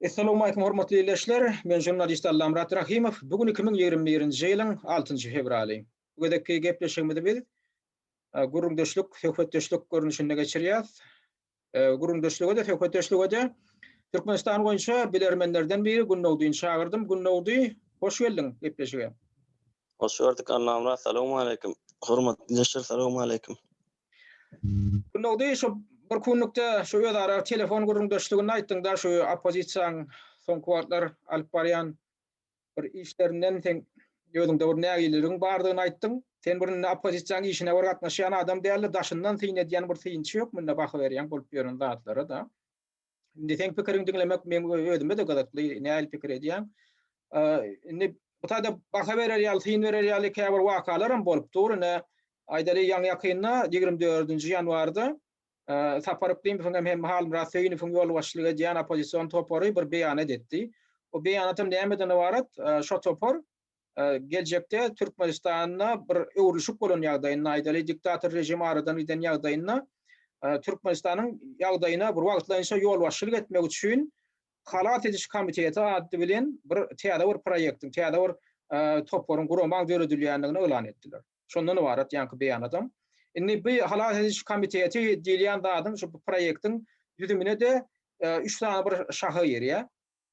Assalamu alaykum hormatly izleyijiler. Men jurnalist Allamrat Rahimov. Bugün 2021-nji ýylyň 6-njy fevraly. Bugünkü gepleşigimizde biz gurrundaşlyk, hökümetdeşlik görnüşinde geçirýäs. Gurrundaşlyga da hökümetdeşlige de Türkmenistan boýunça bilermenlerden biri Günnowdy çağırdım. Günnowdy, hoş geldin gepleşige. Hoş gördük Allamrat. Assalamu alaykum. Hormatly izleyijiler, assalamu alaykum. Günnowdy, şu bir kunlukda şu ýa-da telefon gurrundaşlygyny aýtdyň-da şu opozisiýaň soňky wagtlar alyp barýan bir işlerinden sen ýöňde bir nägileriň bardygyny aýtdyň. Sen bir opozisiýaň işine bir gatnaşýan adam däl, daşyndan syň edýän bir syňçy ýok, munda baky berýän bolup ýören zatlara da. Indi sen pikirini dinlemek men ödüme de gadatly näil pikir edýän. Indi bu taýda baky berýär, syň berýär käbir wakalaram bolup dur, aýdaly ýaňy ýakynna 24-nji ýanwarda Saparypdyn hem hal rasyny fun ýol başlygy diýen opozisiýon topary bir beýan etdi. O beýanatam nämeden ibaret? Şo topar geljekde Türkmenistanyna bir öwrüşip bolan ýagdaýyny aýdaly diktator rejimi aradan eden ýagdaýyna Türkmenistanyň ýagdaýyna bir wagtlaýynça ýol başlyk etmek üçin halat ediş komiteti addy bilen bir täze bir proýektiň, täze bir toparyň gurulmak döredilýändigini elan etdiler. Şondan ibaret ýanky beýanatam. Indi bu halat ediş komiteti diýilýän zadyň şu proýektiň düzümine de 3 tane bir şaha ýerýär.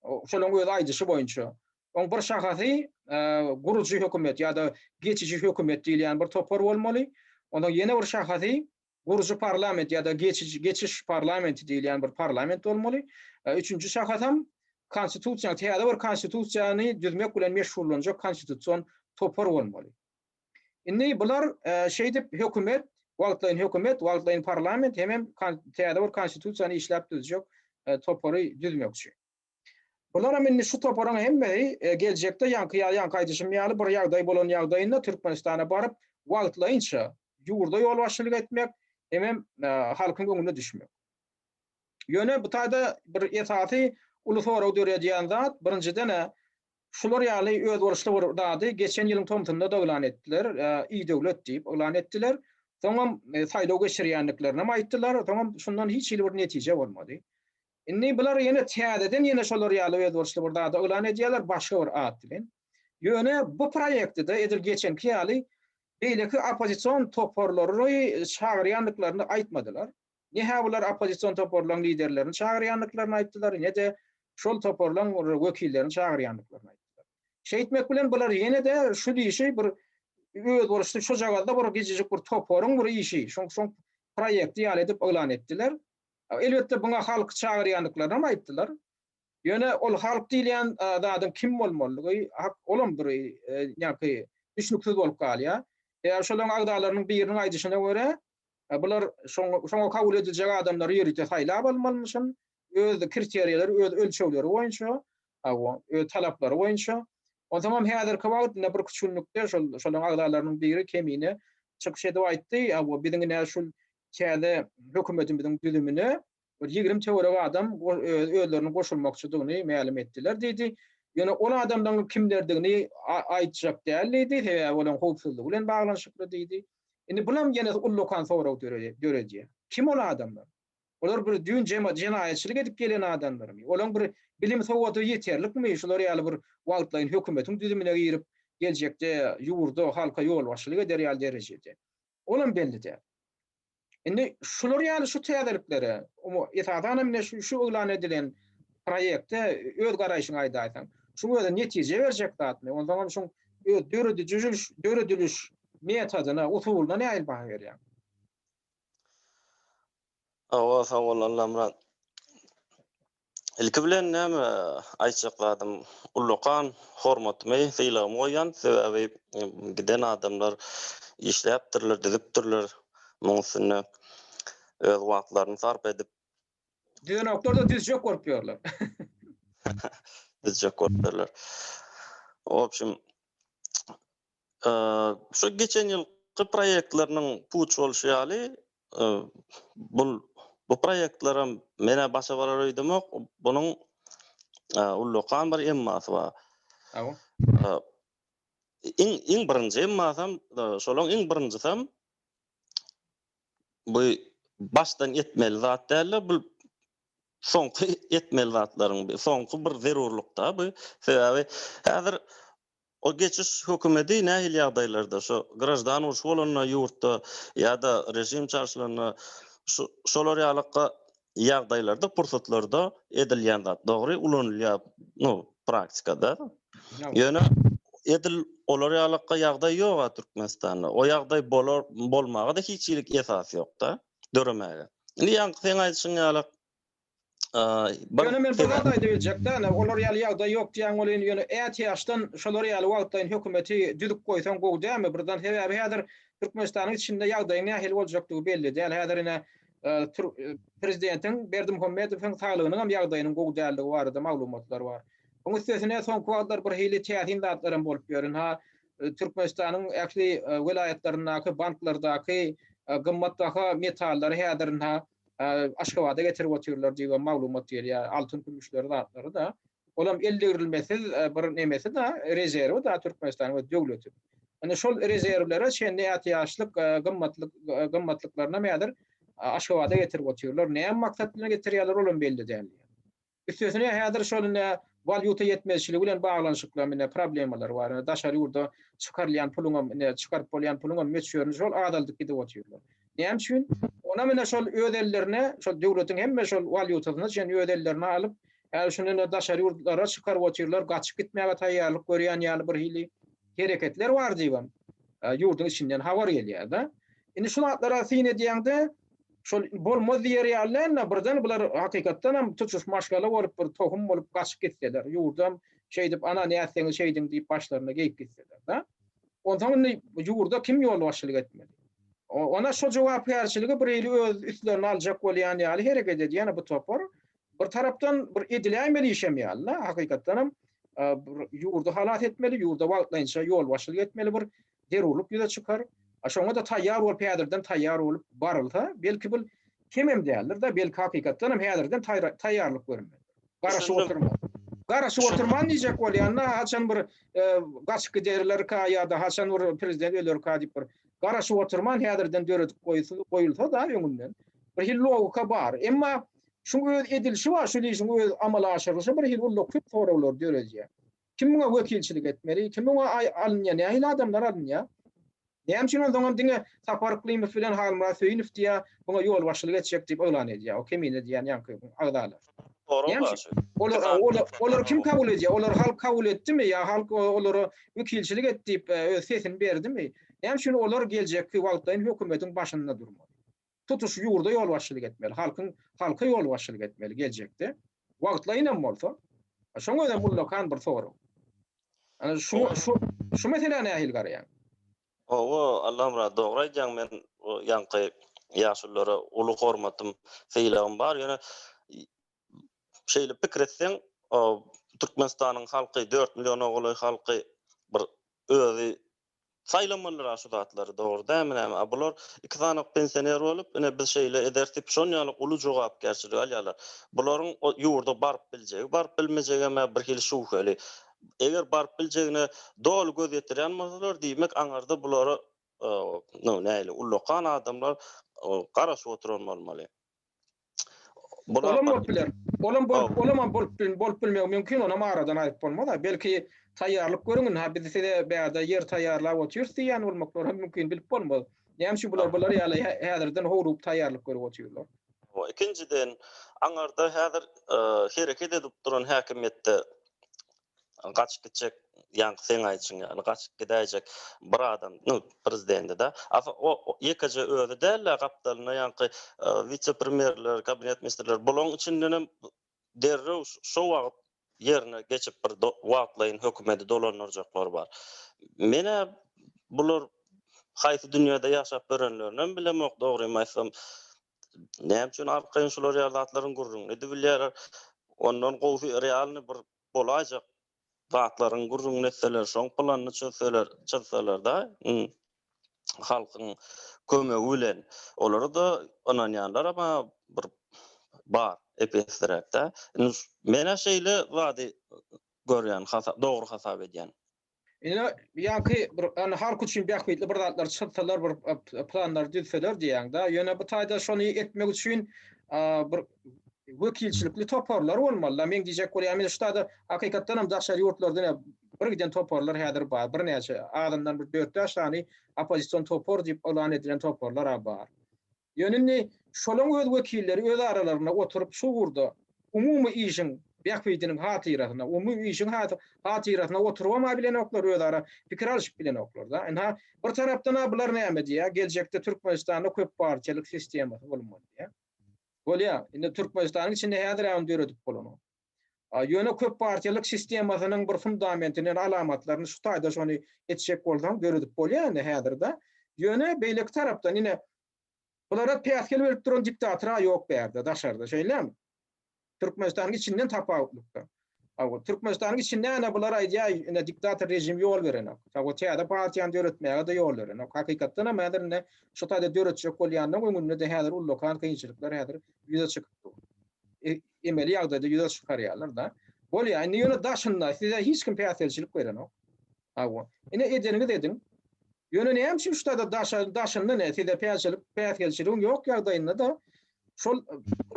Şolaryň öz aýdyşy boýunça. On bir şahasy gurucu hökümet ýa-da geçici hökümet diýilýän bir topar bolmaly. Ondan ýene bir şahasy gurucu parlament ýa-da geçiş parlamenti diýilýän bir parlament bolmaly. Üçüncü şahasam konstitusiýa, täze bir konstitusiýany düzmek bilen meşgullanjak konstitusiýon topar bolmaly. Indi bular şeýdip hökümet, wagtlaýyn parlament hem täze bir konstitusiýany işläp düzjek topary düzmek üçin. Bular men şu toparyň hemme geljekde ýanky aýdyşym ýaly bir ýagdaý bolan ýagdaýynda Türkmenistana baryp wagtlaýynça ýurda ýol başlyk etmek hem halkyň göňüne düşmek. Ýöne bu taýda bir etaty uluslara döredýän zat birinciden şular ýaly öz borçly bir dady geçen ýylyň tomtunda da elan etdiler. İ-döwlet diýip elan etdiler. Tamam saýlaw geçirýänliklerini aýtdylar. Tamam şundan hiç bir netije bolmady. Indi bular ýene täzeden ýene şolar ýaly öz borçly bir dady elan edýärler başga bir ad bilen. Ýöne bu proýekde de edil geçenki ýaly beýleki opozisiýon toparlary çağırýanlyklaryny aýtmadylar. Nähä bular opozisiýon toparlaryň liderlerini çağırýanlyklaryny aýtdylar, ne de şol toparlaryň wekillerini çağırýanlyklaryny aýtdylar. Şeýtmek bilen bular ýene de şu diýişi bir öz borçly şu jagada bir gejejik bir toparyň bir işi, şoň proýekdi ýaly edip elan etdiler. Elbetde buňa halk çağırýanlyklaryny aýtdylar. Ýöne ol halk diýilýän zadyň kim bolmalygy olam bir ýa-ki düşnüksiz bolup galýar. Şolaryň agdalarynyň biriniň aýdyşyna görä bular şoňa kabul ediljek adamlar ýerinde saýlap almalmyşyn, öz kriteriýalar, öz ölçegleri boýunça, öz talaplary boýunça. O zaman häzirki wagtda bir küçülnükde şolaryň agdalarynyň biri kemine çykyş edip aýtdy, biziň näme şol käde hökümetimiň düzümine bir 20 töwerek adam özlerini goşulmakçydygyny ma'lum etdiler diýdi. Ýöne ol adamlaryň kimlerdigini aýtjak däldi, we bolan howpsuzlyk bilen baglanşykly diýdi. Indi bulam ýene ullukan soraw döredýär. Kim ol adamlar? Olar bir düň jenaýetçilik edip gelen adamlarmy? Olaň bir bilim sowaty ýeterlikmi? Şolar ýaly bir wagtlaýyn hökümetiň düzümine girip geljekde ýurda halka ýol başlyk ederýär derejede. Olam belli däl. Indi şular ýaly şu täzelikleri, etadan mene şu elan edilen proýekde öz garaýşyňy aýdaýsan, şuňa netije berjek zatmy. Ondan şoň dörediliş metodyna, usulyna näil baha berýär? Sağ ol Allamrat. Ilki bilen näme aýtjakladym? Ullukan hormatmy syýlagym goýan sebäbi giden adamlar işläpdirler, dizipdirler. Muňsyny öz wagtlaryny sarp edip Dünoklarda düzjek gorpýarlar. Düzjek gorpýarlar. Opşym şu geçen ýylky proýektlarynyň puç bolşy ýaly bu proýektlara mene başa barar öýdemek, bunyň ullukan bir emmasy bar. Iň birinji emmasam, şolaň iň birinjisem bu başdan etmeli zat däl, bu soňky etmeli zatlaryň soňky bir zerurlukda bu sebäbi häzir o geçiş hökümeti nähili ýagdaýlarda şo grajdan uruş bolanyna ýurtda ýa-da rejim çarşylaryna şolar ýalykka ýagdaýlarda pursatlarda edilýän zat dogry ulanylýar praktikada. Ýöne edil olar ýalykka ýagdaý ýok Türkmenistanda. O ýagdaý bolar bolmagy da hiçilik esas ýok da döremäge. Indi ýa-da sen aýdyşyň ýalyk Ýöne men bir gada diýjekde, olar ýaly ýagdaý ýok diýen bolan ýöne ätiýaşdan şolar ýaly wagtdaň hökümeti düdük goýsan gowdämi? Birden sebäbi häzir Türkmenistanyň içinde ýagdaýyň nähili boljakdygy belli däl. Häzir ine prezidentiň Berdimuhammedowyň saglygynyň hem ýagdaýynyň gowdäldigi barada maglumatlar bar. Onuň üstesine soňky wagtlar bir hili täsin zatlaryň bolup ýörün. Türkmenistanyň äkli vilayetlerindäki banklardaky gymmatdaky metallary häzir Aşgabat'a getirip otururlar diye maglumat diýer. Altın gümüşleri zatlary da. Olam eldirilmesiz bir nemesi da rezerwi da Türkmenistanyň döwleti. Ana şol rezerwlere şeňde ýatyýaşlyk gymmatlyklaryna mädir Aşgabat'a getirip otururlar. Näme maksat bilen getirýärler olam belli däl. Üstesine häzir şol valyuta yetmezçiligi bilen baglanyşyklar mene problemler bar. Daşary ýurda çykarylýan puluňa çykaryp bolýan puluňa meçhörni şol adaldyk edip otururlar. Näme üçin? Ona mene şol ödellerine, şol döwletiň hemme şol valyutasyny şeň ödellerini alyp, şunu daşary ýurtlara çykaryp otururlar, gaçyp gitmäge taýýarlyk görýän ýaly bir hili hereketler bar diýibem. Ýurtyň içinden habar gelýär da. Indi şol atlara syn edýäňde şol bolmaz ýerlerle birden bular hakykatdan hem tutuşyş maşgala bolup bir tohum bolup gaçyp gitseler. Ýurdam şey dip ana näçeňi şeydiň diýip başlaryna geýip gitseler da. Ondan ýurda kim ýol başçylyk etmeli? Ona şu jogap ýarçylygy bir ýyly öz üstlerine aljak bolýan ýaly hereket edýän bu topar bir tarapdan bir edilämeli işemýärler. Hakykatdan hem ýurda halat etmeli, ýurda wagtlaýynça ýol başçylyk etmeli bir derurluk ýüze çykar. Şoňa da taýýar bolup häzirden taýýar bolup barylsa, belki bil kimem däldir da belki hakykatdan hem häzirden taýýarlyk görünmeli. Garaşyp oturman. Garaşyp oturman diýjek bolýanna haçan bir gaçyk giderler ka ýa-da haçan bir prezident öler ka diýip bir garaşyp oturman häzirden döredip goýulsa da öňünden bir hil logika bar. Emma şuňa edilşi bar, şu diýişiň öz amala aşyrysy bir hil logika sorawlar döredýär. Kim muňa wekilçilik etmeli? Kim muňa alynýan? Nähili adamlar alynýar? Näme üçin ondan diňe Sapar Klimov bilen Halmura Söýünov diýär, buňa ýol başçylyk etjek diýip öýlan edýär. O kim diýen ýanky agdalar. Olar kim kabul edýär? Olar halk kabul etdimi ýa halk olary wekilçilik etdiýip öz sesini berdimi? Näme üçin olar geljekki wagtdaň hökümetiň başynda durmaly? Tutuş ýurda ýol başçylyk etmeli. Halka ýol başçylyk etmeli geljekde. Wagtlaýynam bolsa, şoňa da mullakan bir soraw. Ana şu mesele nähili garaýan? Allah'ım ra dogry aýdýaň men ýanky ýaşullara uly hormatym feýlegim bar. Ýöne şeýle pikir etseň, Türkmenistanyň halky 4 million oguly halky bir özi saýlamalylar şu zatlary dogry dämi? Bular iki tane pensioner bolup, ine biz şeýle edersip şonýalyk uly jogapkärçilik alýarlar. Bularyň ýurda baryp biljegi, baryp bilmejegi bir hili şuwhely. Eger barıp biljegine dol göz ýetirýän bolsalar diýmek aňarda bulary näle ullakan adamlar garaşyp oturmaly. Olam bolup bilmek mümkin, ona maradan aýyp bolmaz. Belki taýýarlyk görüňün, biz sede bäda ýer taýýarlap oturýarsa ýani bolmaklar hem mümkin bilip bolmaz. Näme üçin bular ýaly häzirden horup taýýarlyk görüp oturýarlar. Ikinciden aňarda häzir hereket edip duran häkimetde gaçyp gitjek, ýanky sen aýtjyň ýaly gaçyp gidäjek bir adam, prezidenti da. O ýekaje özi däl, gapdalyna ýanky vice-premierler, kabinet ministrler bulaň içinden hem derrew şo wagt ýerine geçip bir wagtlaýyn hökümeti dolanarjaklar bar. Mene bular haýsy dünýäde ýaşap görenlerden bilemok dogry aýtsam. Näme üçin arkaýyn şolar ýalatlaryň gurrun edip bilýär. Ondan gowsy realny bir bolajak zatlaryň gurrun etseler, şoň planyny çözseler da halkyň kömegi bilen olary da onanýanlar ama bir bar epesdirek da. Mene şeýle wady görýän, dogry hasap edýän. Ýanky bir halk üçin bähbetli bir zatlar çyksalar, bir planlar düzseler diýäň da. Ýöne bu taýda şonu etmek üçin bir Wekilçilikli toparlar bolmaly. Men diýjek bolýam, şurada hakykatdan hem daşary ýurtlardan bir giden toparlar häzir bar. Bir näçe adamdan bir 4-5 tane opozisiýon topar diýip elan edilen toparlar bar. Ýönünni şolaň öz wekilleri öz aralaryna oturup şu gurda umumy işiň Bäkbidiniň hatyrasyna, umumy işiň hatyrasyna oturma bilen oklar öz ara pikir alyşyp bilen oklar da. Enha bir tarapdan bular näme diýär? Geljekde Türkmenistanda köp partiýalyk sistema bolmaly diýär. Bolýa, indi Türkmenistanyň içinde häzir hem döredip bolany. Ýöne köp partiýalyk sistemasynyň bir fundamentini, alamatlaryny şu taýda şonu etjek bolsaň döredip bolýar indi häzirde. Ýöne beýleki tarapdan ine bulara päskel berip duran diktatora ýok bärde, daşarda şeýlemi? Türkmenistanyň içinden tapawutlukda. Türkmenistanyň içinde ana bular aýdýar, ine diktator rejim ýol berenek. O täze partiýany döretmäge de ýol berenek. Hakykatdan hem häzir şu taýda döretjek bolýandan öňünde de häzir ullokhan kynçylyklar häzir ýüze çykypdy. Emeli ýagdaýda ýüze çykarýarlar da. Bolýa, indi ýöne daşynda size hiç kim päsgelçilik berenek. Ine edeniňi dedin. Ýöne näme üçin şu taýda daşynda ne size päsgelçilik ýok ýagdaýynda da şol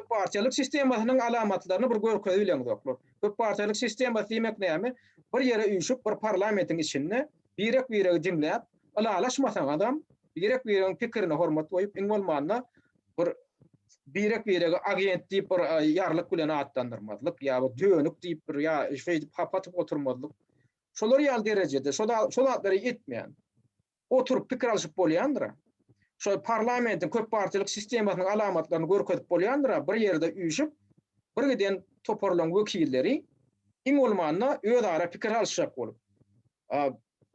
partiýalyk sistemasynyň alamatlaryny bir görkezip bilen doklar. Köp partiýalyk sistema diýmek näme? Bir ýere üýşüp bir parlamentiň içinde birek dinläp, alalaşmasaň adam birek pikirini hormat goýup iň bolmanda birek agent diýip bir ýarlyk bilen atlandyrmazlyk ýa-da dönük diýip bir ýa şeýdip hapatyp oturmazlyk. Şolar ýal derejede, şol atlary etmeýän. Oturup pikir alyşyp bolýandyra. Şol parlamentin köp partiýalyk sistemasynyň alamatlaryny görkezip bolýandyra, bir ýerde üýşüp, bir giden toparlan wekilleri iň bolmanda öz ara pikir alşak bolup.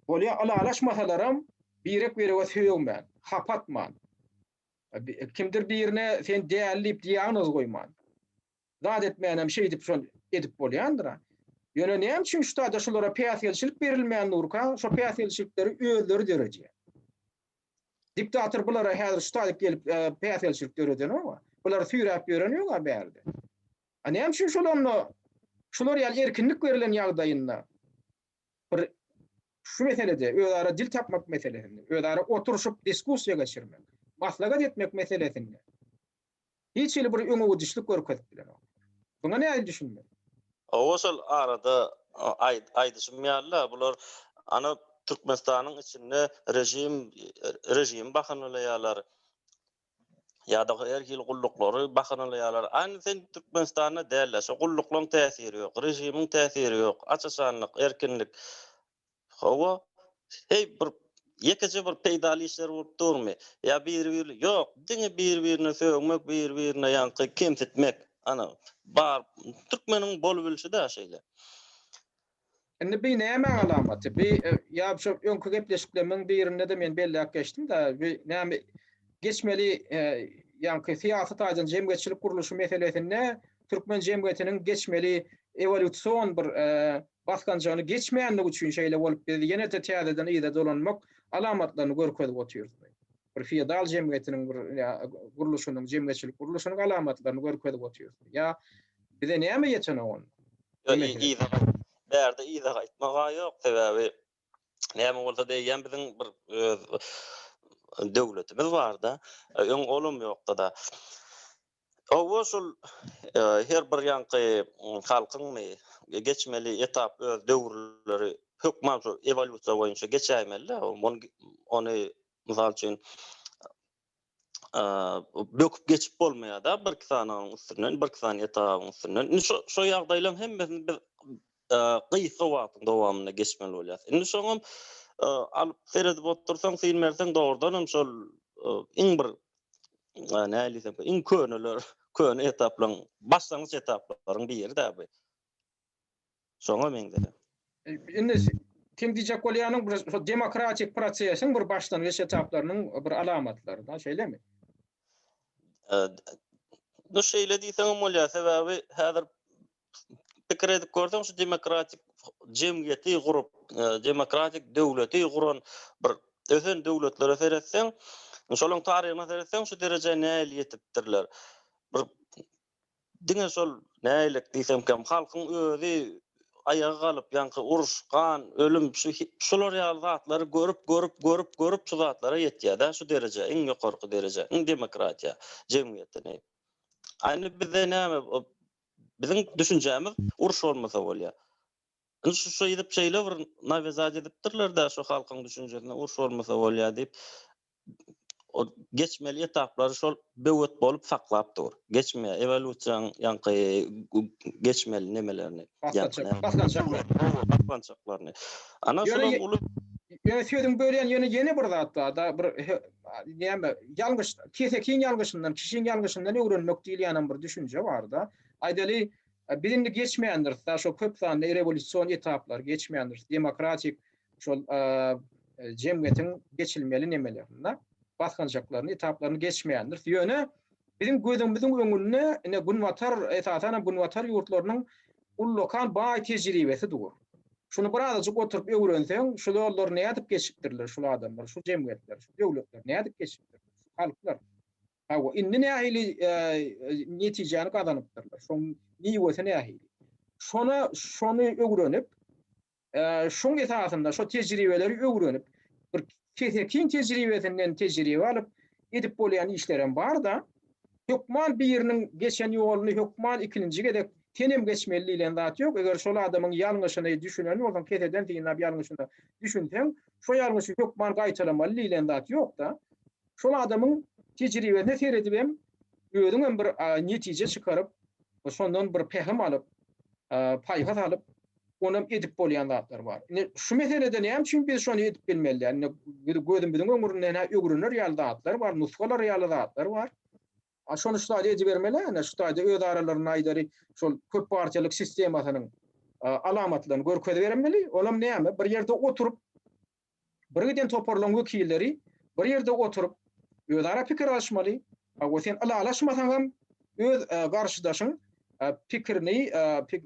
Bolýa alalaşmasalaram birek söýülmän, hapatman. Kimdir birine sen dällip diýagnoz goýman. Zat etmeýän şey edip şol edip bolýandyra. Ýöne näme üçin şu taýda şolara päsgelçilik berilmeýän nurka, şo päsgelçilikleri özleri derejede. Diktator bulara häzir şu taýda gelip päsgelçilik dereden ama bular süýräp ýörenýär bärde. Näme üçin şolar ýaly erkinlik berilen ýagdaýynda bir şu meselede öz ara dil tapmak meselesinde, öz ara oturuşup diskussiýa geçirmek, maslahat etmek meselesinde hiç bir öňe düşlik görkezip bilen. Buna näme düşünmek? Owasal arada aýdyşmýarlar, bular ana Türkmenistanyň içinde rejim bakanlyýarlar ýa-da her hil gullukları bakanlyýarlar. Aňy sen Türkmenistanyna däller, şo gulluklaryň täsiri ýok, rejimiň täsiri ýok, açyşanlyk, erkinlik. Hawa bir ýekece bir peýdalyklar bolup durmy? Ýa bir ýok, diňe bir-birine söýmek, bir-birine ýanky kemsitmek. Ana bar Türkmeniň bolup bilşi de şeýle. Indi bir näme alamaty? Bir ýa şu öňkü gepleşikleriň birinde de men belli geçdim da bir näme geçmeli ýanky siýasat aýdan jemgyýetçilik guruluşy meselesinde Türkmen jemgyýetiniň geçmeli evolüsion bir baskanjyny geçmeýänligi üçin şeýle bolup bildi. Ýene de täzeden ýa-da dolanmak alamatlaryny görkezip oturýar. Bir feodal jemgyýetiniň bir guruluşynyň jemgyýetçilik guruluşynyň alamatlaryny görkezip oturýar. Ýa bize näme ýetene on? Bärde ýa-da aýtmaga ýok sebäbi näme bolsa diýen biziň bir döwletimiz bar da, öň olum ýokda da. O şol her bir ýanky halkyň geçmeli etap öz döwürleri hökman şu evolüsiýa boýunça geçämeli. Ony mysal üçin böküp geçip bolmaýar da bir sanyň üstünden, bir sany etabyň üstünden. Şo ýagdaýlaryň hemmesini biz gysga wagtyň dowamyna geçmeli bolýar. Indi şoňam alyp seredip otursaň, silmerseň dogrudan şol iň bir näle diýsem, iň köne etaplaryň, başlangyç etaplaryň biri de bu. Şoňa men dedim. Indi kim diýjek bolýanyň bir demokratik prosesiň bir başlangyç etaplarynyň bir alamatlary da şeýlemi? Bu şeýle diýsem bolýar, sebäbi häzir pikir edip görsem şu demokratik jemgyýeti gurup, demokratik döwleti guran bir ösen döwletlere seretseň, şolaryň taryhyna seretseň şu derejä näle ýetipdirler. Bir diňe şol nälik diýsem hem halkyň özi ayağa galyp ýanky uruşgan, ölüm şolar ýaly zatlary görüp şu zatlara ýetýär da şu derejä, iň ýokarky derejä, iň demokratiýa jemgyýetine. Aynı bizde näme bizim düşünjämiz uruş bolmasa bolýar. Şu edip şeyle bir navezaj edipdirler da şu halkyň düşünjesine uruş bolmasa bolýar diýip o geçmeli etaplary şol böwet bolup saklap dur. Geçme evolüsiýaň ýanky geçmeli nemelerini baskançaklaryny. Ana şol uly Ýöne söýdüň bölen ýene bir zatda da bir näme ýalňyş kesekin ýalňyşyndan kişiň ýalňyşyndan öwrenmek diýilýän bir düşünje bar da. Aýdaly bilindik geçmeýändir. Da şo köp sanly rewolýusiýon etaplar geçmeýändir. Demokratik şol jemgyýetiň geçilmeli nemelerinde baskançaklaryny etaplaryny geçmeýändir. Ýöne bizim gözümiziň öňünde ene Gunwatar esasana Gunwatar ýurtlarynyň ullokal baý tejribesi dur. Şunu birazajyk oturup öwrenseň, şu ýollar nädip geçipdirler şu adamlar, şu jemgyýetler, şu döwletler nädip geçipdirler, halklar. Hawa inni nähili netijany gazanypdyrlar. Şoň niýwesi nähili. Şonu öwrenip, şoň esasynda şu tejribeleri öwrenip, bir kesekin tejribesinden tejribe alyp edip bolýan işlerim bar da, hökman bir ýeriniň geçen ýoluny hökman ikinji gedek tenem geçmeli ile zat yok. Eger şol adamyň ýalňyşyny düşünen bolsaň, keseden diýen bir ýalňyşyny düşünseň, şo ýalňyşy hökman gaýtalamaly ile zat yok da. Şol adamyň tejribesine seredip hem özüň bir netije çykaryp, şondan bir pehem alyp, paýhas alyp, onu edip bolýan zatlar bar. Şu meselede näme üçin biz şonu edip bilmeli? Yani gözümiziň ömründen öwrenir ýaly zatlar bar, nuskalar ýaly zatlar bar. Şonu şuday edip bermeli, şuday öz aralaryna aýdary şol köp partiýalyk sistemasynyň alamatlaryny görkezip bermeli. Olam näme? Bir ýerde oturup birden toparlan wekilleri bir ýerde oturup öz ara pikir alşmaly. O sen alaşmasaň hem öz garşydaşyň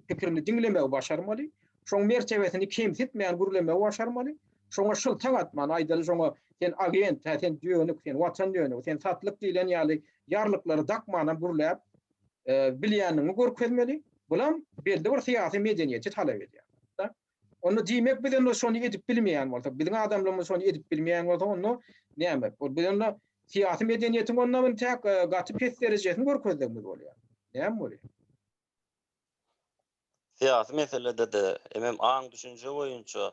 pikirini dinlemek başarmaly. Şoň mertebesini kemsitmeýän gürlemek başarmaly. Şoňa şyltaň atman, aýdaly şoňa sen agent, sen düýönük, sen watan düýönük, sen satlyk diýilen ýaly ýarlyklary dakmana gürläp bilýänini görkezmeli. Bulam belli bir syýasy medeniýeti talap edýär. Onu diýmek bilen şonu edip bilmeýän bolsa, biziň adamlarymyz şonu edip bilmeýän bolsa, onu näme? Bu bilen syýasy medeniýetiň ondan tek gaty pes derejesini görkezdirmek bolýar. Näme bolýar? Siyasi meselede de emem aň düşünje boýunça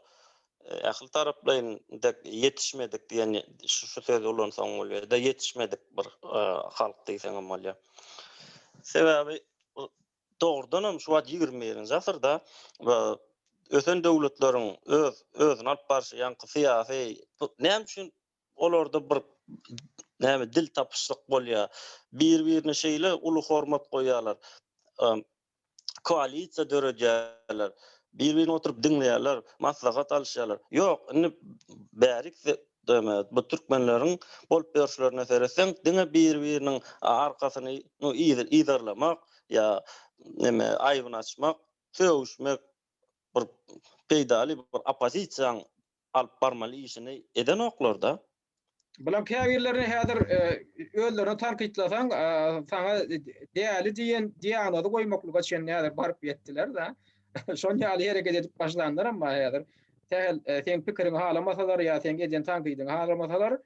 ähli taraplaryň yetişmedik diýen şu söz ulansaň bolýar da yetişmedik bir halk diýseň bolýar. Sebebi doğrudan hem şu 20-nji asyrda ösen döwletleriň özüni alyp barşy ýanky syýasy näme üçin olarda bir näme dil tapyşlyk bolýar, bir-birini şeýle uly hormat goýarlar. Koalisiýa döredýärler, bir-birini oturup dinleýärler, maslahat alşýarlar. Ýok, indi bärik bu türkmenleriň bolup berişlerine sereseň, diňe bir-biriniň arkasyny ýyzarlamak ýa näme aýbyny açmak, söwüşmek bir peýdali bir opozisiýaň alyp barmaly işini eden oklarda. Bular käbirlerini häzir özlerini tanqidlasaň, saňa däli diýany goýmaklyga çen näder baryp ýetdiler da. Şoň ýaly hereket edip başlandylar, amma häzir sen pikirini halamasalar ýa sen eden tanqidyny halamasalar,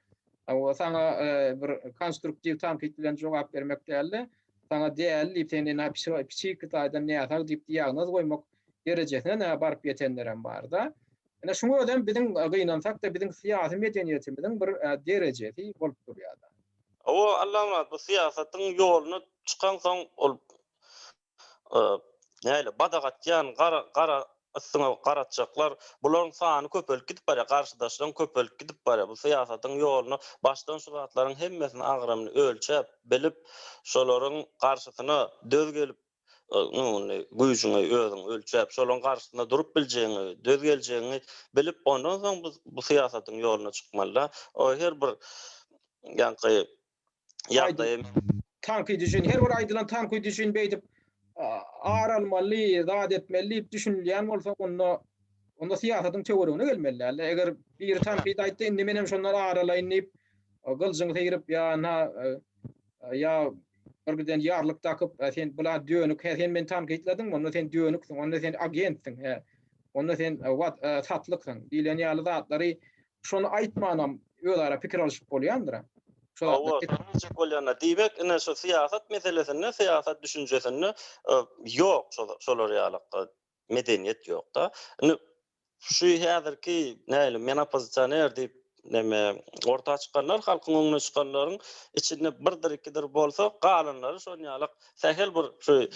o saňa bir konstruktiw tanqid bilen jogap bermek däli, saňa däli diýip sen psihik taýdan näçe diýip diýagnoz goýmak derejesine baryp ýetenler hem bar da. Ene şuňa ödem biziň gynansak da biziň syýasy medeniýetimiziň bir derejesi bolup durýar da. O Allah'ım bu siyasatyň ýoluny çykan soň ol näle badagatýan gara aslında qaratjaklar bularyň sany köpelip gidip barýar, garşydaşlaryň köpelip gidip barýar. Bu syýasatyň ýoluny başdan şu zatlaryň hemmesini agramyny ölçäp bilip şolaryň garşysyna döz gelip güýjüňi özüň ölçäp şolaryň garşysynda durup biljegiňi, döz geljegiňi bilip ondan soň bu syýasatyň ýoluny çykmaly. O her bir ýanky ýagdaý tanqid düşün, her bir aýdylan tanqid düşün beýdip aralmaly, zat etmeli düşünýän bolsa onda syýasatyň töweregine gelmeli. Eger bir tanqid aýtdy, indi menem şonları aralaýyp, gyljyň teýrip ýa birden ýarlyk takyp, sen bular düýönük, sen men tanqidladyň, onda sen düýönüksin, onda sen agentsin, onda sen satlykyň diýilen ýaly zatlary şonu aýtmanam özara pikir alşyp bolýandyr. Owa, sonuçta bolyana diýmek, ine şu siyasat meselesinde, siyasat düşünjesinde ýok şolar ýalykda medeniýet ýok da. Ine şu häzirki näle men opozitsioner diýip neme orta çykanlar, halkyň öňüne çykanlaryň içinde birdir ikidir bolsa, galanlary şol ýalyk sähel bir şu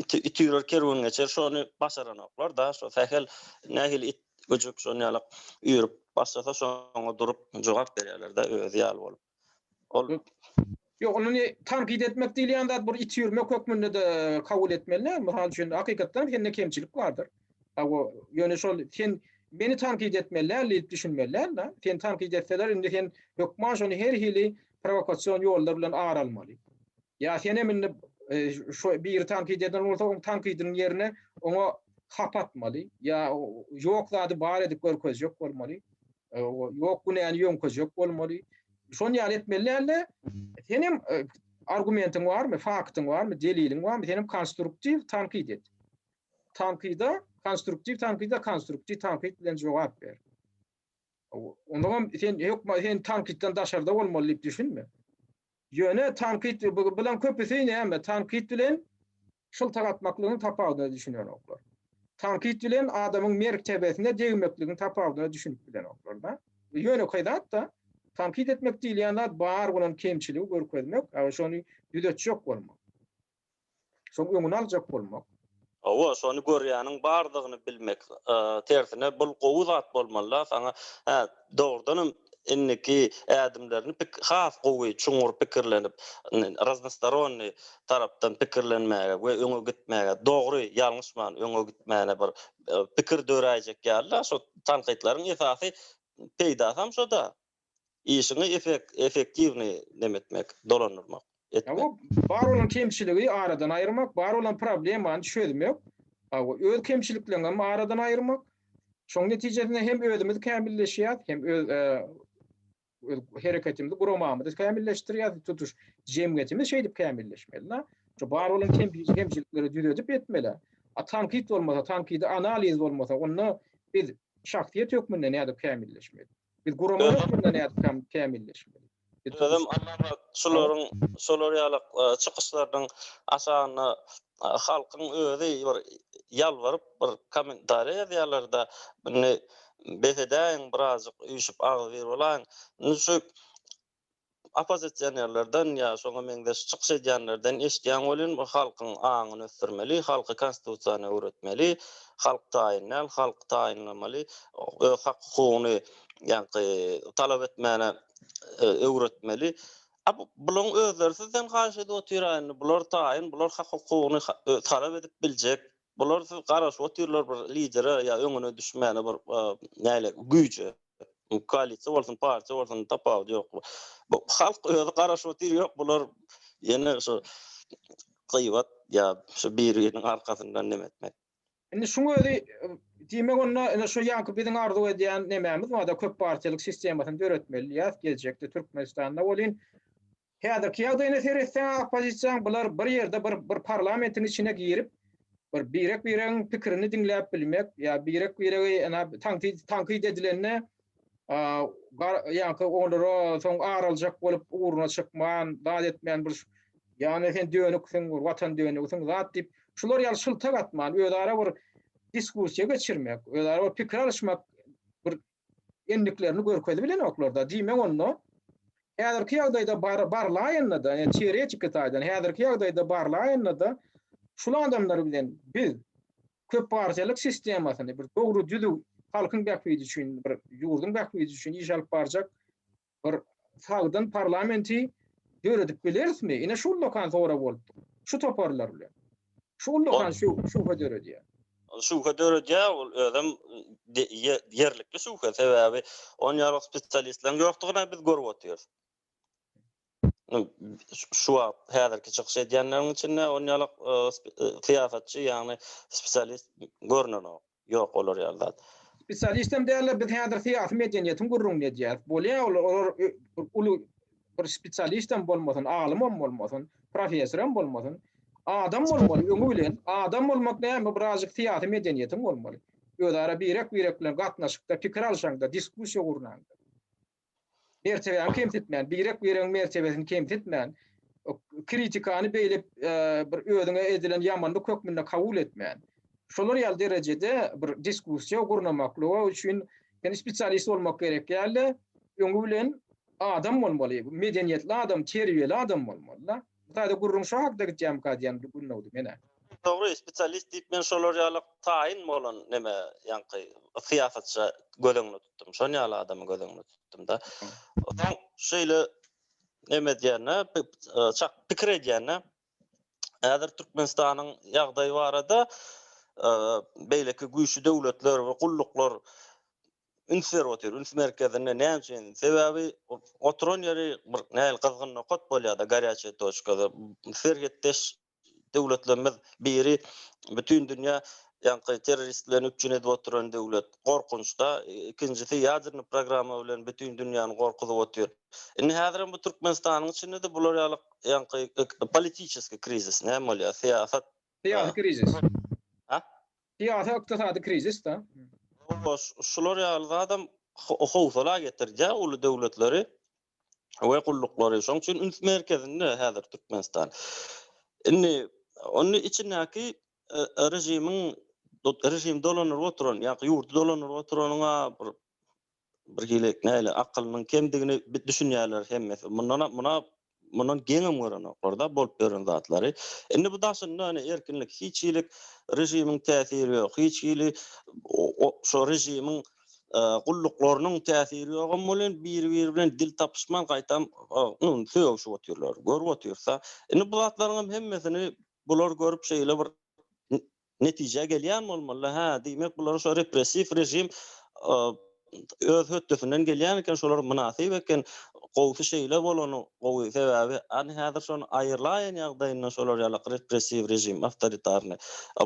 itiýär kerwin geçer, şonu başaranoklar da, şu sähel nähili it göjük şol ýalyk ýürüp başlasa şoňa durup jogap berýärler da özi ýaly bolup. Ol Yok, onu tankit etmek değil yani da bir iti yürümek hükmünde de kabul etmeliler. Misal üçün hakikaten kendine kemçilik vardır. O yönü şol sen beni tankit etmeliler, lip düşünmeliler da. Sen tankit etseler indi sen hükman şonu her hili provokasyon yollar bilen ağralmalı. Ya sen emin şu bir tankit eden olsa o tankidin yerine onu kapatmalı. Ya yok da bari edip görköz yok olmalı. Yok bunu yani yönköz yok olmalı. Şonu ýaly etmelilerle senin argumentin var mı, faktyň var mı, delilin var mı? Senin konstruktiv tankit et. Tankida konstruktiv tankit bilen jogap ber. Ondan sen yok sen tankitden daşarda bolmaly diýip düşünme. Ýöne tankit bilen köpüsi näme? Tankit bilen şyltak atmaklygyny tapawdyny düşünýär oklar. Tankit bilen adamyň mertebesine degmekligini tapawdyny düşünüp bilen oklar da. Ýöne kaýdat da tankit etmek diýil ýa-da bar bolan kemçiligi görkezmek, şonu ýüzetjek bolmak. Şonu öňüne aljak bolmak. Owa, şonu görýäniň bardygyny bilmek, tersine bul gowy zat bolmaly. Saňa dogrudan inniki ädimlerini has gowy çuňur pikirlenip, raznostoronny tarapdan pikirlenmäge we öňe gitmäge, dogry ýalňyşman öňe gitmäne bir pikir döräjek ýaly. Şo tankitlaryň esasy peýda ham şoda. İşini efektivni demetmek, dolanırmak. O bar olan kemçiligi aradan ayırmak, bar olan problemany çözmek, öz kemçiliklerini aradan ayırmak. Şoň netijesinde hem özümüz kämilleşýär, hem öz hereketimizi, guramamyzy kämilleşdirýär, tutuş jemgyýetimiz şeýdip kämilleşmeli. Şu bar olan kemçilikleri düzedip etmeli. Tankit bolmasa, tankidi analiz bolmasa, onu biz şahsiýet hökmünde näde kämilleşmeli. Biz gurama hökmünde näde kämilleşmeli. Adam anlamak şolar ýalyk çykyşlaryň aşagyny halkyň özi bir ýalwaryp bir kommentariýa ýazýarlarda buni besedäň birazjyk üýşüp agy berip bolan. Şu opozitsionerlerden ýa şoňa meňde çykyş edýänlerden eşitýän bolan bu halkyň aňyny ösdürmeli, halky konstitusiýany öwretmeli, halk taýinler, halk taýinlamaly, hak hukugyny ýa-ni talap etmäne öwretmeli. Bular özlersinden karşıda oturýan, bular taýin, bular hak hukugyny talap edip biljek. Bular garaşyp oturýarlar bir lidere ýa öňüne düşmäne bir näle güýje. Koalisiýa bolsun, partiýa bolsun tapawdy ýok. Bu halk öňe garaşyp oturýar, bular ýene şu gyýbat ýa şu biriniň arkasyndan nemetmek. Indi şuňa özi diýmek onda şu ýaky biziň arzu edýän nemämiz var da köp partiýalyk sistemasyny döretmeli ýa gelecekde Türkmenistanda bolýan. Häzirki ýagdaýyna seretsen opozisiýa bular bir ýerde bir parlamentiň içine girip birek pikirini dinläp bilmek ýa birek tankit edilenne ýa-ni onlara soň araljak bolup uğruna çykman, daýat etmeýän bir ýa-ni sen dönüksiň, watan dönüksiň zat diýip şular ýaly şyltak atman, özara bir diskusiýa geçirmek, özara bir pikir alşmak bir endiklerini görkezip bilen oklarda diýmek onu. Häzirki ýagdaýda barlaýanna da, ýa teoretik taýdan häzirki ýagdaýda barlaýanna da şul adamlar bilen biz köp partiýalyk sistemasyny bir dogry düzüp halkyň bäkbidi üçin, bir ýurdun bäkbidi üçin iş alyp barjak bir sagdan parlamenti döredip bilerismi? Ine şol lokan zora boldy. Şu toparlar bilen. Şol lokan şu döredýär. Şuha döredýär, ol özüm yerlikli şuha sebäbi on ýalyk spesialistler ýokdugyna biz görüp oturýar. Şu häzirki çykyş edýänleriň içinde on ýalyk siýasatçy ýa-ni spesialist görnenok ýok olar ýalda. Spesialistem däle biz häzir siýasy medeniýetiň gurrun edýär. Bolýar olar uly bir spesialistem bolmasyn, alym bolmasyn, professoram bolmasyn, adam bolmaly, öňü bilen adam bolmak näme birazjyk siýasy medeniýetiň bolmaly. Özara birek bilen gatnaşykda pikir alşaňda, diskusiýa gurnaňda. mertebeni kemtitmeyen, birek bireň mertebesini kemtitmeyen, kritikany beýlep bir özüňe edilen ýamanlyk hökmünde kabul etmeyen. Şolar ýaly derejede bir diskussiýa gurnamaklygy üçin ýani spesialist bolmak gerek ýaly. Öňü bilen adam bolmaly, medeniýetli adam, terbiyeli adam bolmaly. Taýda gurrun şu hakda gitýän kadýan gurnawdy mene. Dogry, spesialist diýip men şolar ýaly taýin bolan neme ýanky syýasatça gözeňde tutdum. Şol ýaly adamy gözeňde tutdum da. Otaň şeýle neme diýene, çak pikir edýäne. Häzir Türkmenistanyň ýagdaýy barada beýleki güýçli döwletler we gulluklar ünsürwatýar, üns merkezine näçe sebäbi oturan ýeri bir näil gyzgynlyk got bolýar-da, garячая точкада. Serhetdeş döwletlerimiz biri bütün dünýä ýanky terroristlerini üçin edip oturan döwlet. Gorkunçda, ikincisi ýazyrny programa bilen bütün dünýäni gorkuzyp otur. Indi häzir bu Türkmenistanyň içinde de bular ýanky politiçeski krizis, näme bolýar? Syýasat krizis. Ha? Syýasat ykdysady krizis da. Şolar ýaly adam howsala getirdi ulu döwletleri we gullukları. Şoň üçin üns merkezinde häzir Türkmenistan. Indi onun içindäki rejim dolanyp oturan, ýa-ni ýurtda dolanyp oturanyňa bir gelek näle akylynyň kemdigini düşünýärler hemmesi. Mundan geňem görenoklarda bolup beren zatlary. Indi bu daşynda erkinlik, hiçilik, rejimiň täsiri ýok, hiçilik şo rejimiň gulluklarynyň täsiri ýok bolan bir-biri bilen dil tapyşman gaýtam söýüşip oturýarlar. Görüp otursa, indi bu zatlaryň hemmesini bular görüp şeýle bir netije gelýän bolmaly. Ha, diýmek bular şo repressiv rejim öz hötdesinden gelýän eken şolar münasib eken gowsy şeýle bolany gowy sebäbi ani häzir şonu aýyrlaýan ýagdaýynda şolar ýaly repressiv rejim, awtoritarny.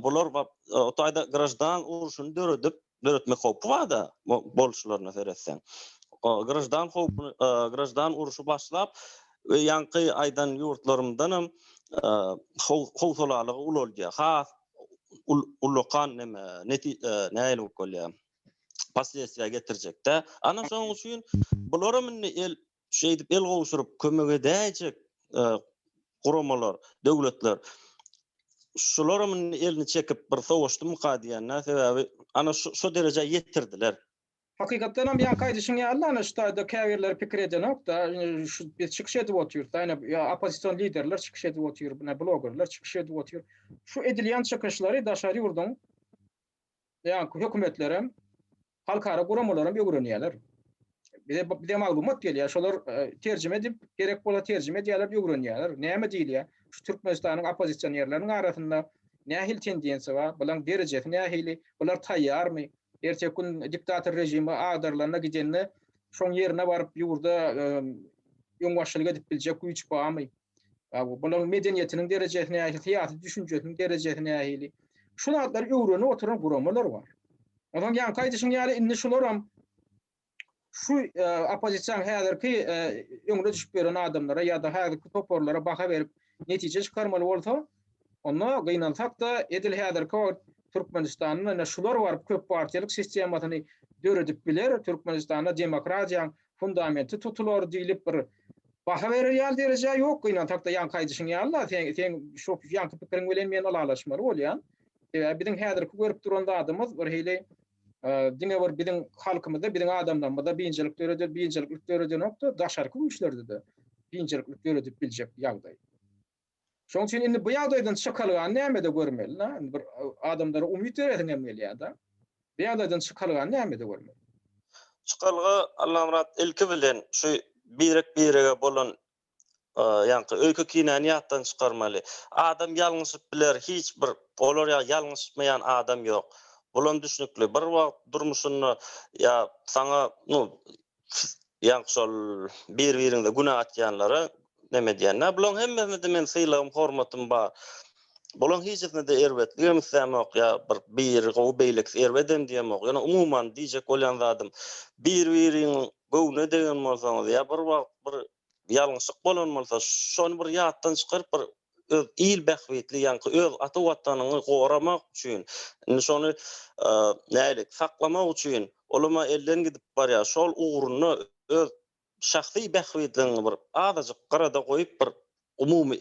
Bular o taýda grajdan uruşuny döretmek howpy barda bolşularyna seretsen. Grajdan uruşy başlap we ýanky aýdan ýurtlarymdan howsalalygy ulolýar. Has ulukan näil bolýar. Последствия getirjekde. Ana şoň üçin bulara minni el şeýdip el gowşuryp kömek edäjek guramalar, döwletler şolara minni elini çekip bir sowuşdy mukadiýany sebäbi ana şu dereje ýetirdiler. Hakykatdan hem ýa gaýdyşyň ýaly ana şu taýda käwirler pikir edýänokda, şu bir çykyş edip oturýar. Ýa opozisiýon liderler çykyş edip oturýar, buna blogerler çykyş edip oturýar. Şu edilýän çykyşlary daşary ýurdun ýa hökümetlere halkara guramalarym ýögrenýärler. Bir de maglumat gelýär. Şolar terjime edip gerek bola terjime edýärler, ýögrenýärler. Näme diýilýär? Şu Türkmenistanyň opozisiýonерleriň arasynda nähil tendensiýa bar? Bular derejesi nähili? Bular taýýarmy? Ertek gün diktator rejimi agdarlarına gidenini şoň ýerine baryp ýurda ýöňbaşçylyk edip biljek güýç barmy? Buların medeniýetiniň derejesine nähili, syýasy düşünjesiniň derejesine nähili? Şular ýöwrenip oturan guramalar bar. Ondan ýa gaýdyşyň ýaly indi şolaram şu opozisiýa häzirki öňüne düşüp beren adamlara ýa-da häzirki toporlara baha berip netije çykarmaly bolsa, onda gynansak da edil häzirki Türkmenistanyň şular bar köp partiýalyk sistematyny döredip biler, Türkmenistanda demokratiýaň fundamenti tutular diýilip bir baha berýär dereje ýok gynansak da ýa gaýdyşyň ýaly sen şu ýanky pikiriň bilen men alalaşmaly bolýan. Biziň häzirki görüp duranda adamymyz bir hili dine bir biziň halkymyzda biziň adamlarymyzda biňçilik döredip nokta daşarky güýçlerde de biňçilik döredip biljek ýagdaý. Şoň üçin indi bu ýagdaýdan çykalgan näme de görmeli, bir adamlara umyt berenigem gelýär-da. Bu ýagdaýdan çykalgan näme de görmeli. Çykalga Allah'ım rat ilki bilen şu birege bolan ýanky öýkü kinaniýatdan çykarmaly. Adam ýalňyşyp biler, hiç bir olar ýalňyşmaýan adam ýok. Bolan düşnükli bir wagt durmuşyny ýa saňa ýanky şol bir-biriňde günah atýanlara neme diýenler. Bulan hemmesinde men syýlagym, hormatym bar. Bulan hiçbirine de erwetligim semok ýa bir gowy beýlik erwedem diýemok. Ýa umumyň diýjek bolan zadym bir-biriň gowna degen bolsaňyz ýa bir wagt bir ýalňyşyk bolan bolsa şonu bir ýatdan çykaryp bir öz il bähwetli ýanky öz ata watanyny goramak üçin şonu nälik saklamak üçin olama elden gidip barýar. Şol ugruny öz şahsi behwidliğini bir azajyk garada goýup bir umumy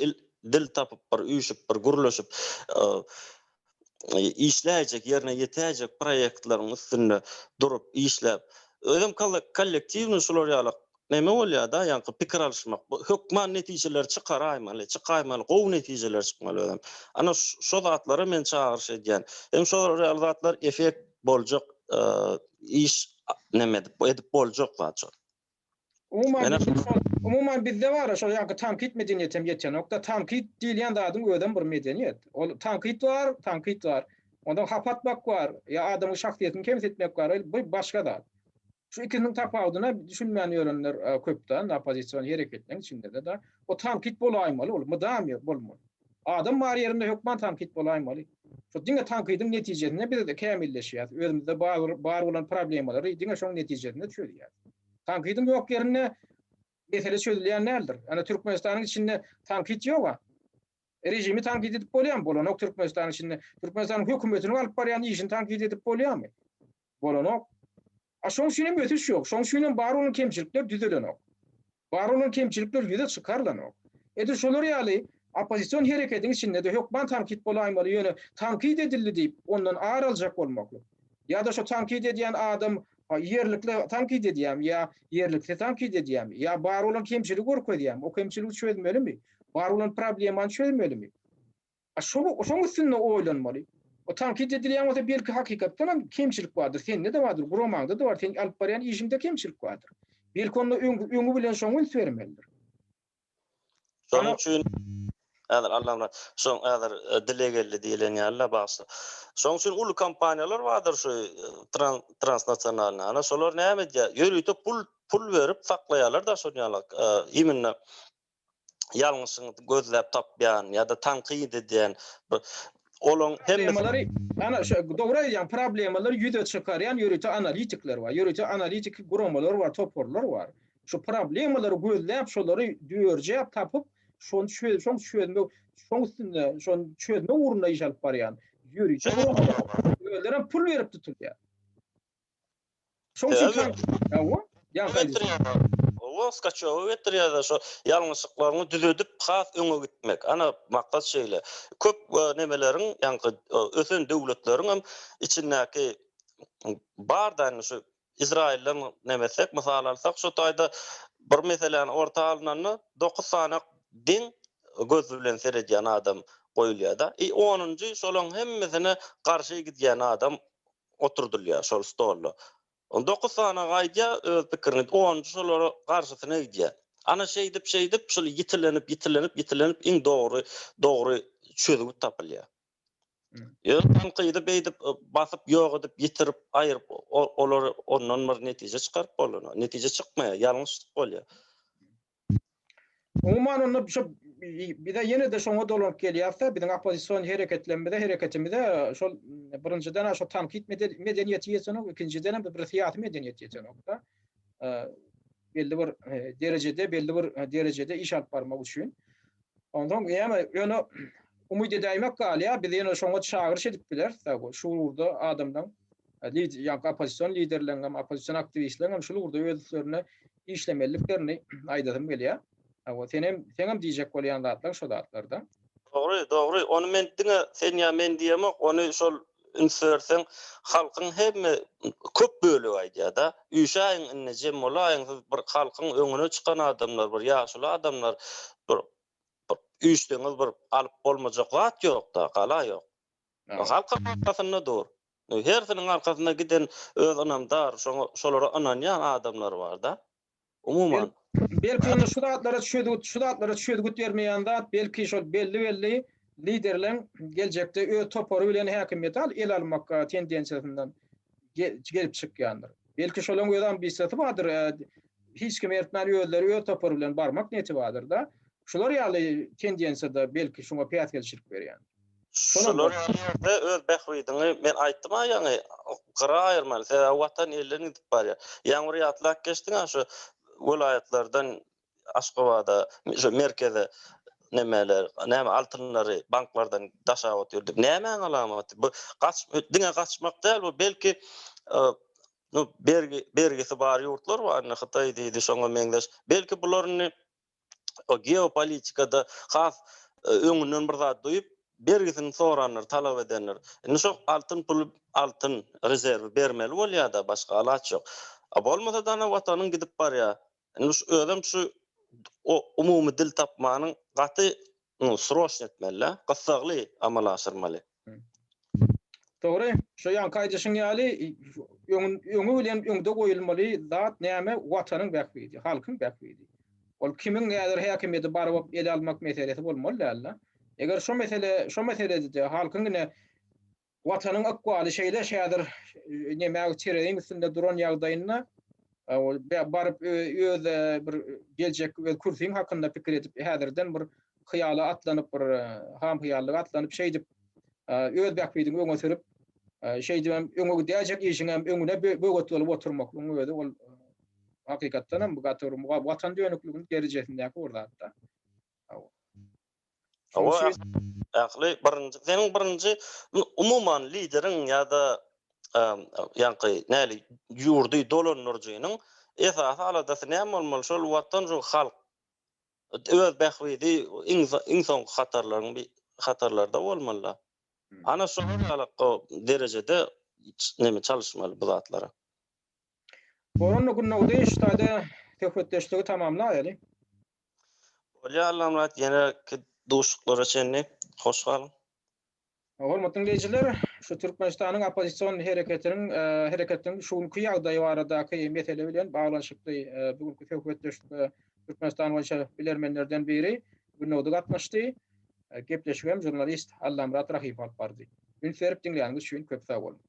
dil tapyp bir üýşüp bir guruluşyp işläjek ýerine ýetäjek proýektlaryň üstünde durup işläp özüm kollektiwni şolar ýaly näme bolýar da ýa-ni pikir alşmak hökman netijeler çykaýmaly gowy netijeler çykmaly özüm ana şo zatlary men çağırş edýän hem şo zatlar efekt boljak iş edip boljak zatçy. Umuman bizde var şo ýa-ni tankit medeniýetem ýetýän nokta tankit diýilýän zadyň öýden bir medeniýet. Ol tankit var. Ondan hapatmak var. Ya adamın şahsiýetini kemsetmek var. Bu başga da. Şu ikisinin tapawyna düşünmeýän ýörenler köpden opozisiýon hereketiniň içinde de o tankit bolaýmaly, ol mydam bolmaly. Adam bar ýerinde hökman tankit bolaýmaly. Şu diňe tankitin netijesinde bir de kämilleşýär. Özümizde bar bolan problemleri diňe şoň netijesinde düşýär. Tankitin ýok ýerine mesele çözülýän nädir? Ana Türkmenistanyň içinde tankit ýok. Rejimi tankit edip bolýan bolanok Türkmenistanyň içinde Türkmenistanyň hökümetini alyp barýan işini tankit edip bolýanmy? Bolanok. Şoň şunem ötüş ýok. Şoň şunem bar bolan kemçilikler düzelenok. Bar bolan kemçilikler ýüze çykarlanok. Edir şolar ýaly opozisiýon hereketiniň içinde de hökman tankit bolaýmaly ýöne tankit edildi diýip ondan ağır aljak bolmakly. Ya da şo tankit edýän adam yerlikle tankit edýär ya yerlikle tankit edýär ya bar bolan kemçilik görkezýär. O kemçilik çözmelimi? Bar bolan problemany çözmelimi? Şoň üstünde oýlanmaly. O tankit edilýän wagtda belki hakykatdan hem kemçilik bardyr. Sende de bardyr, guramaňda da bar. Sen alyp barýan işinde kemçilik bardyr. Belki onu öňü bilen şoň üns bermelidir. Şoň üçin Allah'ım şoň dilegelli diýilen ýaly başy. Şoň üçin ulu kampaniýalar bardyr şu transnasional. Ana şolar näme diýär? Ýörüýte pul berip saklaýarlar da şoň ýaly. Iminne ýalňyşyny gözläp tapýan ýa-da tankit edýän olan hemmeleri ana şu dogry ýan problemler ýüze çykarýan ýörüýte analitikler bar. Ýörüýte analitik guramalar bar, toporlar bar. Şu problemleri gözläp şolary düýerjäp tapyp şoň çözme urunda iş alyp barýan ýörüýte guramalar pul berip tutulýar. Şoň Skaçowy getirýär şo ýalňyşlyklaryny düzedip has öňe gitmek. Ana maksat şeýle. Köp nemeleriň ýa-ni ösen döwletleriň hem içindäki bardan şu Izrailden nemesek mysal alsak şu taýda bir meseleni orta alnany 9 sany din göz bilen seredýän adam goýulýar da. 10-njy şolaň hemmesine garşy gidýän adam oturdylýar şol stolda. 9 sany gaýdýa öz pikirini 10-njy şolary garşysyna gidýär. Ana şeýdip şol ýitilenip iň dogry çözüp tapylýar. Tankide beýdip basyp ýok edip ýitirip aýryp olary ondan bir netije çykaryp bolan. Netije çykmaýar, ýalňyşlyk bolýar. Umuman onu bir de ýene de şoňa dolanyp gelýärse, biziň opozisiýon hereketimizde şol birinjiden şo tankit medeniýeti ýetsen, ikinciden bir syýasy medeniýet ýetsen da. Belli bir derejede iş alyp barmak üçin. Ondan ýöne umyt edäýmek galýa, biz ýene şoňa çağırış edip biler. Şu urda adamdan opozisiýon liderleriniň, opozisiýon aktivistleriň şu urda özlerine işlemeliklerini aýdadym gelýär. Sen hem diýjek bolýan zatlar şo zatlarda. Dogry. Onu men diýemek, onu şol insersen halkyň hemme köp bölegi aýdýar da. Üýşäň inne jem bolaýyn bir halkyň öňüne çykan adamlar, bir ýaşly adamlar, bir üýşdeňiz bir alyp bolmajak zat ýok da, gala ýok. Halkyň arkasynda dur. Hersiniň arkasynda giden öz anamdar, şolary ananýan adamlar bar da. Umuman belki onu şu zatlara çödügüt bermeýän zat, belki şol belli liderler geljekde öz topory bilen häkimet el almakka tendensiýasyndan gelip çykýandyr. Belki şolaň öz ambisiýasy bardyr. Hiç kim ertmän özleri öz topory bilen barmak niyeti bardyr da. Şolar ýaly tendensiýada belki şoňa piýat gelişip berýän. Şolar öz behwidini men aýtdym ýa-ni gyra aýyrmaly, watan ellerini gidip barýar. Ýa-ni ýatlak geçdiň şu vilayetlerden Aşgabatda, şu merkeze näme altynlary banklardan daşap otyrdyk. Näme alamaty? Bu diňe gaçmak däl, bu belki no bergisi bar ýurtlar bar, Hytaý diýdi, şoňa meňdeş. Belki bularny o geopolitikada has öňünden bir zat duýup bergisini soranlar, talap edenler. Indi şo altyn pul, altyn rezerwi bermeli bolýar-da, başga alaç ýok. Bolmasa dana watanyň gidip barýar. Indi şu ödem şu o umumy dil tapmanyň gaty sroşn etmeli, gysagly amal aşyrmaly. Doğru. Şu yan kaýdyşyň ýaly öňü bilen öňde goýulmaly zat näme watanyň bäkbidi, halkyň bäkbidi. Ol kimiň näder häkimeti baryp ele almak meselesi bolmaly däl. Eger şu meselede halkyň gene watanyň akwaly şeýle şäder näme çereýin üstünde duran ýagdaýyna baryp öz bir geljek we kursyň hakynda pikir edip häzirden bir hyýala atlanyp bir ham hyýallyga atlanyp şeý dip öz bäkbidiň öňe sürüp şeý diýem öňe diýjek işiňe öňüne böwet bolup oturmak öňe ol hakykatdan hem bu gatyr watan dönükligini derejesindäki ordatda. Akly birinji seniň birinji umuman lideriň ýa-da ýanky näli ýurdy dolanyrjynyň esasy aladasy näme bolmaly? Şol watan şu halk öz bähwidi insan hatarlarda bolmaly. Ana şu halakka derejede näme çalışmaly bu zatlara. Boronny günnäde iştade töhfetdeşligi tamamlaýaly. Bolýar Allamrat ýene duşuklara çenni hoş galyn. Hormatly dinleyijiler, şu Türkmenistanyň opozisiýon hereketiniň şuňky ýagdaýy baradaky mesele bilen baglanşykly bugünkü töhfetdeşligi Türkmenistan boýunça bilermenlerden biri günnäde gatnaşdy. Gepleşigem jurnalist Allamrat Rahipov bardy. Ün serip dinleýäňiz üçin köp sag bolun.